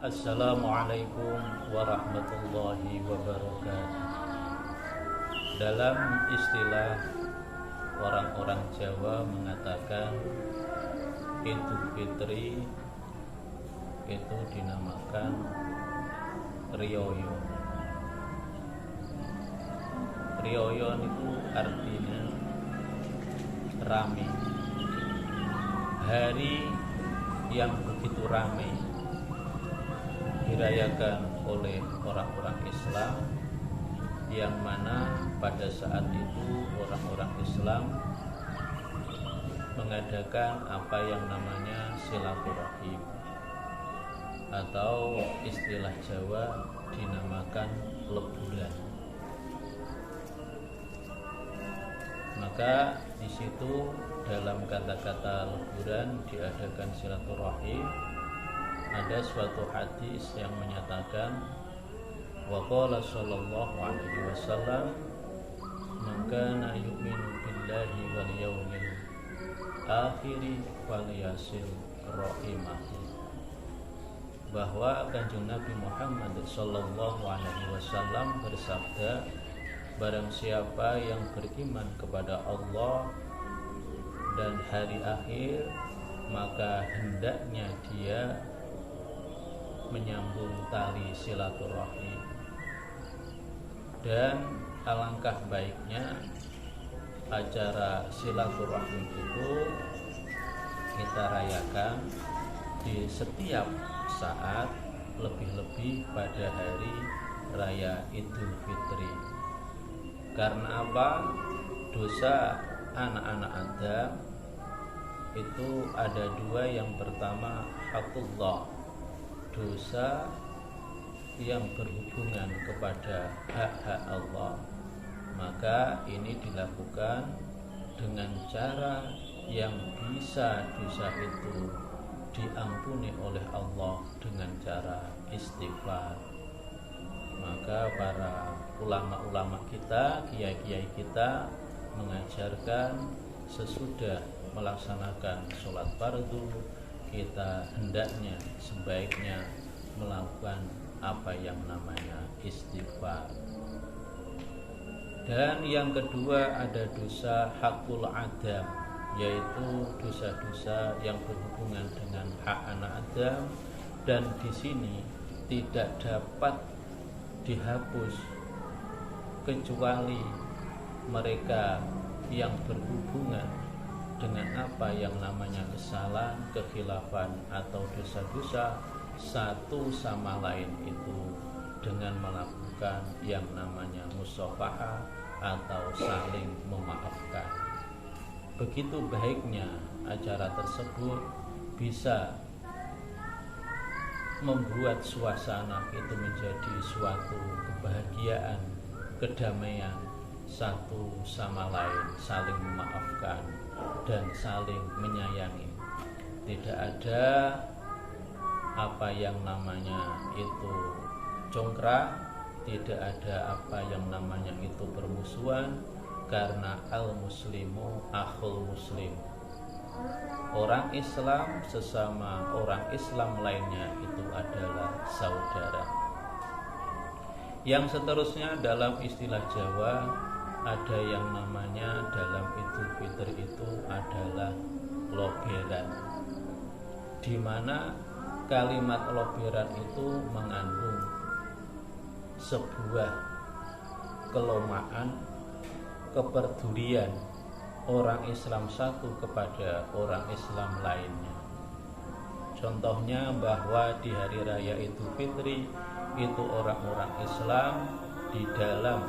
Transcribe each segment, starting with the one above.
Assalamualaikum warahmatullahi wabarakatuh. Dalam istilah orang-orang Jawa mengatakan Idul Fitri itu dinamakan Rioyo. Rioyo itu artinya rame. Hari yang begitu ramai dirayakan oleh orang-orang Islam, yang mana pada saat itu orang-orang Islam mengadakan apa yang namanya silaturahim, atau istilah Jawa dinamakan leburan. Maka di situ dalam kata-kata leburan diadakan silaturahim, ada suatu hadis yang menyatakan wa qala sallallahu alaihi wasallam man kana yu'minu billahi wal yaumil akhir falyasil rahimahu, bahwa Kanjeng Nabi Muhammad sallallahu alaihi wasallam bersabda, barang siapa yang beriman kepada Allah dan hari akhir, maka hendaknya dia menyambung tali silaturahim. Dan alangkah baiknya acara silaturahim itu kita rayakan di setiap saat, lebih-lebih pada hari raya Idul Fitri. Karena apa? Dosa anak-anak Adam itu ada dua. Yang pertama hakullah, dosa yang berhubungan kepada hak-hak Allah. Maka ini dilakukan dengan cara yang bisa dosa itu diampuni oleh Allah dengan cara istighfar. Maka para ulama-ulama kita, kiai-kiai kita mengajarkan sesudah melaksanakan sholat fardu, kita hendaknya sebaiknya melakukan apa yang namanya istighfar. Dan yang kedua ada dosa hakul adam, yaitu dosa-dosa yang berhubungan dengan hak anak Adam, dan di sini tidak dapat dihapus kecuali mereka yang berhubungan dengan apa yang namanya kesalahan, kekhilafan atau dosa-dosa satu sama lain itu dengan melakukan yang namanya musafahah atau saling memaafkan. Begitu baiknya acara tersebut bisa membuat suasana itu menjadi suatu kebahagiaan, kedamaian, satu sama lain saling memaafkan dan saling menyayangi. Tidak ada apa yang namanya itu congkak, tidak ada apa yang namanya itu permusuhan, karena al-muslimu akhul muslim. Orang Islam sesama orang Islam lainnya itu adalah saudara. Yang seterusnya dalam istilah Jawa ada yang namanya dalam Idul Fitri itu adalah loberan, di mana kalimat loberan itu mengandung sebuah kelomaan kepedulian orang Islam satu kepada orang Islam lainnya. Contohnya bahwa di hari raya Idul Fitri itu orang-orang Islam di dalam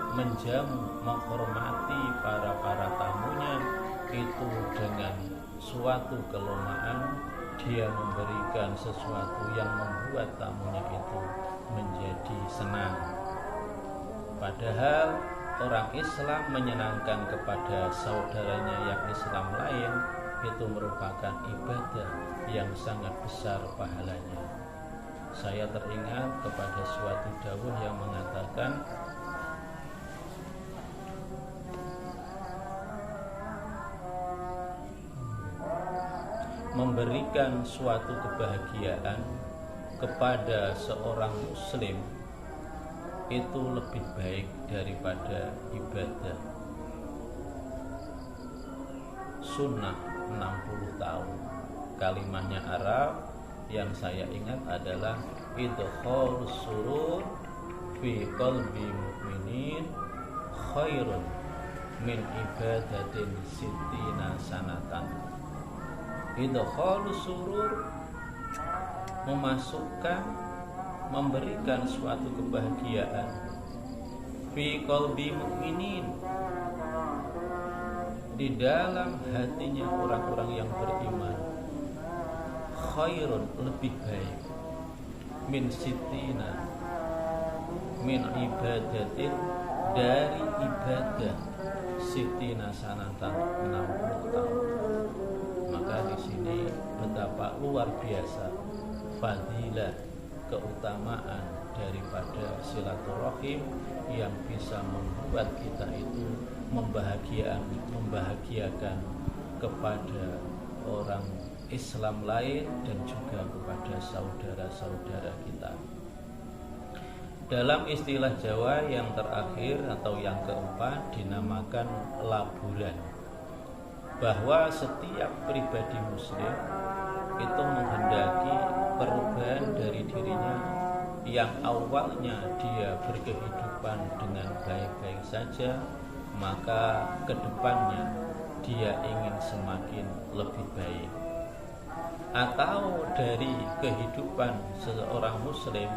menjamu, menghormati para tamunya itu dengan suatu kelomaan, dia memberikan sesuatu yang membuat tamunya itu menjadi senang. Padahal orang Islam menyenangkan kepada saudaranya yang Islam lain itu merupakan ibadah yang sangat besar pahalanya. Saya teringat kepada suatu dawuh yang mengatakan, memberikan suatu kebahagiaan kepada seorang muslim itu lebih baik daripada ibadah sunnah 60 tahun. Kalimatnya Arab yang saya ingat adalah idkhalus surur fi qalbi mu'minin khairun min ibadatin sittina sanatan. Idkhalus surur memasukkan, memberikan suatu kebahagiaan fi qalbi mu'minin, di dalam hatinya orang-orang yang beriman, khairun lebih baik, min sitina, min ibadatin, dari ibadah sitina sanatan 60 tahun. Maka di sini betapa luar biasa fadilah, keutamaan daripada silaturahim yang bisa membuat kita itu membahagiakan kepada orang Islam lain dan juga kepada saudara-saudara kita. Dalam istilah Jawa yang terakhir atau yang keempat dinamakan laburan, bahwa setiap pribadi muslim itu menghendaki perubahan dari dirinya yang awalnya dia berkehidupan dengan baik-baik saja, maka kedepannya dia ingin semakin lebih baik. Atau dari kehidupan seorang muslim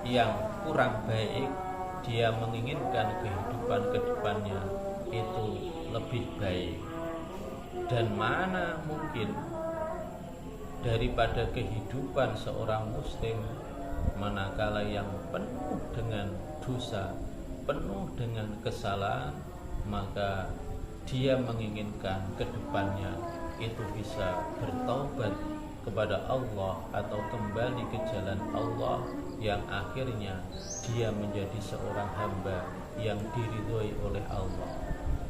yang kurang baik, dia menginginkan kehidupan kedepannya itu lebih baik. Dan mana mungkin daripada kehidupan seorang muslim manakala yang penuh dengan dosa, penuh dengan kesalahan, maka dia menginginkan kedepannya itu bisa bertaubat kepada Allah atau kembali ke jalan Allah yang akhirnya dia menjadi seorang hamba yang diridhoi oleh Allah.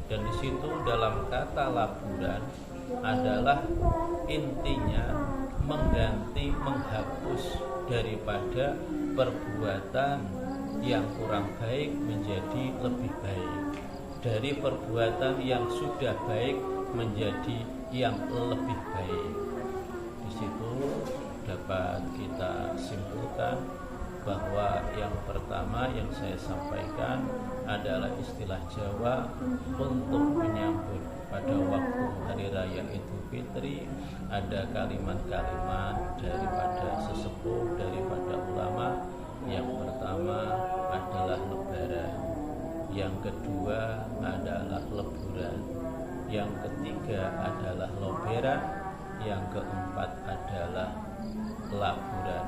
Dan di situ dalam kata laburan adalah intinya mengganti, menghapus daripada perbuatan yang kurang baik menjadi lebih baik, dari perbuatan yang sudah baik menjadi yang lebih baik. Di situ dapat kita simpulkan bahwa yang pertama yang saya sampaikan adalah istilah Jawa untuk menyambut pada waktu hari raya Idul Fitri. Ada kalimat-kalimat daripada sesepuh, daripada ulama. Yang pertama adalah lebaran, yang kedua adalah leburan, yang ketiga adalah loberan, yang keempat adalah laburan.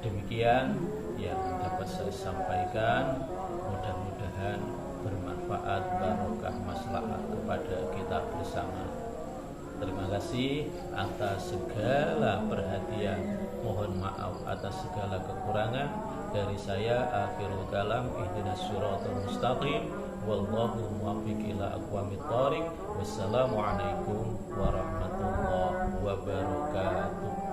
Demikian yang dapat saya sampaikan, mudah-mudahan bermanfaat, barokah, maslahat kepada kita bersama. Terima kasih atas segala perhatian. Mohon maaf atas segala kekurangan. Dari saya akhirul kalam, ihdinas siratal mustaqim, wallahu muwaffiq ila aqwamit thoriq. Wassalamualaikum warahmatullahi wabarakatuh.